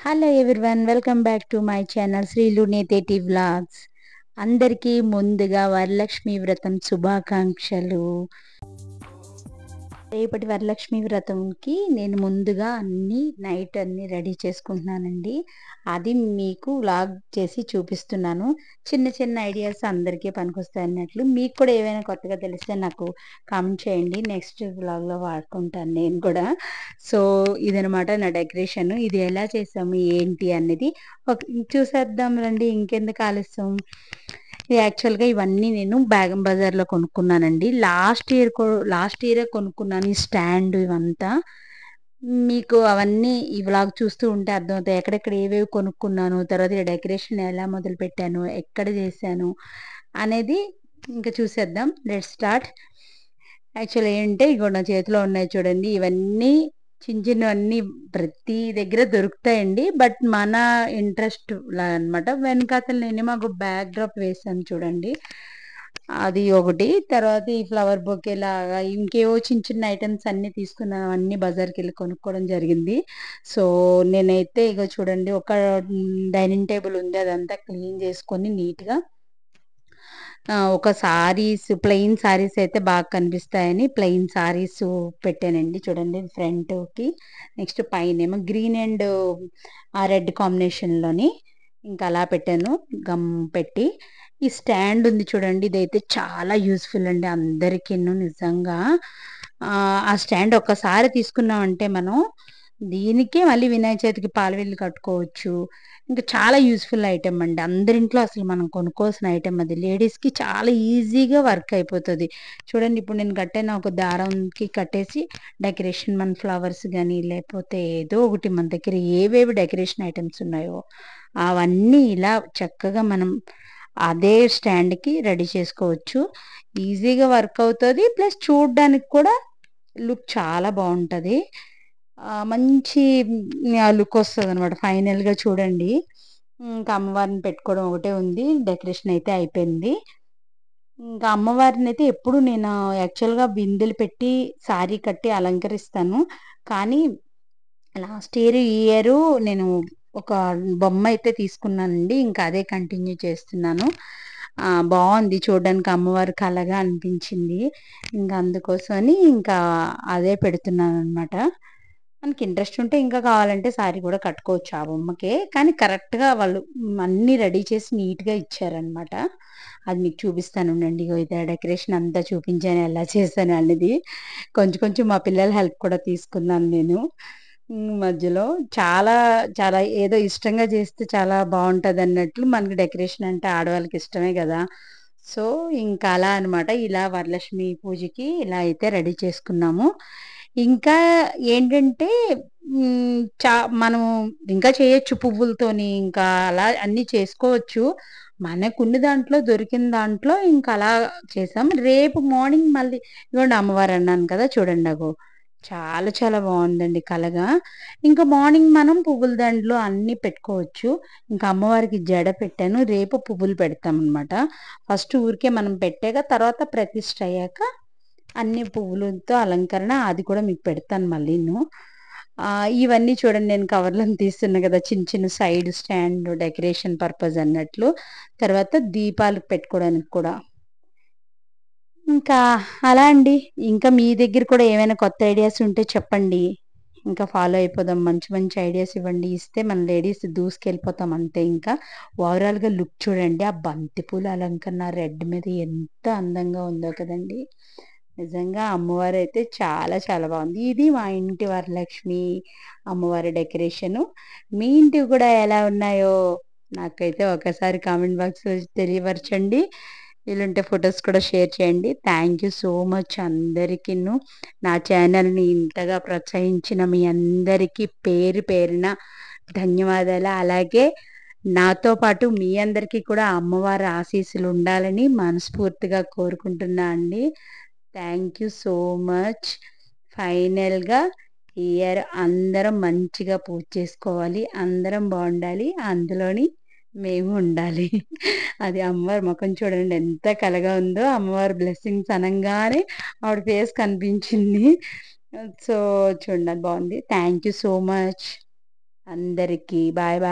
Hello everyone, welcome back to my channel Srilu Neteti vlogs. అందరికీ ముందుగా వరలక్ష్మి వ్రతం శుభాకాంక్షలు. రేపటి వరలక్ష్మి వ్రతంకి నేను ముందుగా నైట్ అన్ని రెడీ చేసుకుంటున్నానండి. అది మీకు వ్లాగ్ చేసి చూపిస్తున్నాను. చిన్న చిన్న ఐడియాస్ అందరికీ పనికొస్తాయి అన్నట్లు. మీకు కూడా ఏవైనా కొత్తగా తెలిస్తే నాకు కామెంట్ చేయండి, నెక్స్ట్ వ్లాగ్లో వాడుకుంటాను నేను కూడా. సో ఇదనమాట నా డెకరేషన్. ఇది ఎలా చేసాము ఏంటి అనేది చూసేద్దాం రండి, ఇంకెందుకు ఆలస్యం. యాక్చువల్గా ఇవన్నీ నేను బేగం బజార్లో కొనుక్కున్నానండి. లాస్ట్ ఇయరే కొనుక్కున్నాను ఈ స్టాండ్ ఇవంతా. మీకు అవన్నీ ఈ వ్లాగ్ చూస్తూ ఉంటే అర్థమవుతాయి ఎక్కడెక్కడ ఏవేవి కొనుక్కున్నాను, తర్వాత ఈ డెకరేషన్ ఎలా మొదలు పెట్టాను, ఎక్కడ చేశాను అనేది. ఇంకా చూసేద్దాం, లెట్స్ స్టార్ట్. యాక్చువల్ ఏంటంటే ఇగో నా చేతిలో ఉన్నాయి చూడండి, ఇవన్నీ చిన్న చిన్నవన్నీ ప్రతి దగ్గర దొరుకుతాయండి. బట్ మన ఇంట్రెస్ట్ అనమాట. వెనకాతలు నేను మాకు బ్యాక్ డ్రాప్ వేసాను చూడండి, అది ఒకటి. తర్వాత ఈ ఫ్లవర్ బొకే లాగా ఇంకేవో చిన్న చిన్న ఐటమ్స్ అన్ని తీసుకున్నాను, అన్ని బజార్కి వెళ్ళి కొనుక్కోవడం జరిగింది. సో నేనైతే ఇక చూడండి, ఒక డైనింగ్ టేబుల్ ఉంది, అదంతా క్లీన్ చేసుకొని నీట్గా ఒక సారీస్, ప్లెయిన్ సారీస్ అయితే బాగా కనిపిస్తాయని ప్లెయిన్ సారీస్ పెట్టానండి. చూడండి ఫ్రంట్కి, నెక్స్ట్ పైన ఏమో గ్రీన్ అండ్ రెడ్ కాంబినేషన్లోని ఇంకా అలా పెట్టాను గమ్ పెట్టి. ఈ స్టాండ్ ఉంది చూడండి, ఇదైతే చాలా యూస్ఫుల్ అండి అందరికీ నిజంగా. ఆ స్టాండ్ ఒక్కసారి తీసుకున్నామంటే మనం దీనికే మళ్ళీ వినాయక చవితికి పాలవెల్లి కట్టుకోవచ్చు. ఇంకా చాలా యూస్ఫుల్ ఐటెం అండి, అందరింట్లో అసలు మనం కొనుక్కోవాల్సిన ఐటెం అది. లేడీస్కి చాలా ఈజీగా వర్క్ అయిపోతుంది. చూడండి ఇప్పుడు నేను కట్టాను, ఒక దారంకి కట్టేసి డెకరేషన్ మన ఫ్లవర్స్ కానీ లేకపోతే ఏదో ఒకటి మన దగ్గర ఏవేవి డెకరేషన్ ఐటమ్స్ ఉన్నాయో అవన్నీ ఇలా చక్కగా మనం అదే స్టాండ్కి రెడీ చేసుకోవచ్చు. ఈజీగా వర్క్ అవుతుంది, ప్లస్ చూడడానికి కూడా లుక్ చాలా బాగుంటుంది. మంచి లుక్ వస్తుంది అనమాట ఫైనల్గా. చూడండి ఇంకా అమ్మవారిని పెట్టుకోవడం ఒకటే ఉంది, డెకరేషన్ అయితే అయిపోయింది. ఇంకా అమ్మవారిని అయితే ఎప్పుడు నేను యాక్చువల్గా బిందెలు పెట్టి శారీ కట్టి అలంకరిస్తాను, కానీ లాస్ట్ ఇయర్ ఈ ఇయర్ నేను ఒక బొమ్మ అయితే తీసుకున్నానండి, ఇంకా అదే కంటిన్యూ చేస్తున్నాను. బాగుంది చూడడానికి, అమ్మవారి కళగా అనిపించింది. ఇంకా అందుకోసమని ఇంకా అదే పెడుతున్నాను అనమాట. మనకి ఇంట్రెస్ట్ ఉంటే ఇంకా కావాలంటే శారీ కూడా కట్టుకోవచ్చు ఆ బొమ్మకే, కానీ కరెక్ట్గా వాళ్ళు అన్నీ రెడీ చేసి నీట్గా ఇచ్చారనమాట. అది మీకు చూపిస్తాను ఉండండి. ఇదే డెకరేషన్ అంతా చూపించాను ఎలా చేశాను అనేది. కొంచెం కొంచెం మా పిల్లల హెల్ప్ కూడా తీసుకున్నాను నేను మధ్యలో. చాలా చాలా ఏదో ఇష్టంగా చేస్తే చాలా బాగుంటుంది అన్నట్లు, మనకి డెకరేషన్ అంటే ఆడవాళ్ళకి ఇష్టమే కదా. సో ఇంకా అలా అనమాట. ఇలా వరలక్ష్మి పూజకి ఇలా అయితే రెడీ చేసుకున్నాము. ఇంకా ఏంటంటే మనం ఇంకా చేయొచ్చు పువ్వులతోని, ఇంకా అలా అన్నీ చేసుకోవచ్చు. మనకున్న దాంట్లో దొరికిన దాంట్లో ఇంకా అలా చేసాం. రేపు మార్నింగ్ మళ్ళీ ఇవ్వండి అమ్మవారు అన్నాను కదా, చూడండి అగో చాలా చాలా బాగుందండి కలగా. ఇంకా మార్నింగ్ మనం పువ్వుల దండలు అన్నీ పెట్టుకోవచ్చు. ఇంకా అమ్మవారికి జడ పెట్టాను, రేపు పువ్వులు పెడతాం అనమాట. ఫస్ట్ ఊరికే మనం పెట్టాక తర్వాత ప్రతిష్ఠ అయ్యాక అన్ని పువ్వులతో అలంకరణ అది కూడా మీకు పెడతాను మళ్ళీను. ఇవన్నీ చూడండి నేను కవర్లను తీస్తున్నా కదా, చిన్న చిన్న సైడ్ స్టాండ్ డెకరేషన్ పర్పస్ అన్నట్లు. తర్వాత దీపాలు పెట్టుకోవడానికి కూడా. ఇంకా అలా అండి. ఇంకా మీ దగ్గర కూడా ఏమైనా కొత్త ఐడియాస్ ఉంటే చెప్పండి, ఇంకా ఫాలో అయిపోదాం. మంచి మంచి ఐడియాస్ ఇవ్వండి, ఇస్తే మన లేడీస్ దూసుకెళ్ళిపోతాం అంతే. ఇంకా ఓవరాల్గా లుక్ చూడండి, ఆ బంతిపూల అలంకరణ రెడ్ మీద ఎంత అందంగా ఉందో కదండి. నిజంగా అమ్మవారు అయితే చాలా చాలా బాగుంది. ఇది మా ఇంటి వరలక్ష్మి అమ్మవారి డెకరేషను. మీ ఇంటివి కూడా ఎలా ఉన్నాయో నాకైతే ఒకసారి కామెంట్ బాక్స్ తెలియపరచండి. వీలుంటే ఫొటోస్ కూడా షేర్ చేయండి. థ్యాంక్ యూ సో మచ్ అందరికీ. నా ఛానల్ని ఇంతగా ప్రోత్సహించిన మీ అందరికీ పేరు పేరున ధన్యవాదాలు. అలాగే నాతో పాటు మీ అందరికీ కూడా అమ్మవారి ఆశీస్సులు ఉండాలని మనస్ఫూర్తిగా కోరుకుంటున్నా అండి. Thank you so much. ఫైనల్గా ఇయర్ అందరం మంచిగా పూజ చేసుకోవాలి, అందరం బాగుండాలి, అందులోని మేము ఉండాలి. అది అమ్మవారి ముఖం చూడండి ఎంత కలగా ఉందో. అమ్మవారి బ్లెస్సింగ్స్ అనగానే ఆవిడ ఫేస్ కనిపించింది. సో చూడండి బాగుంది. Thank you so much. అందరికీ బాయ్ బాయ్.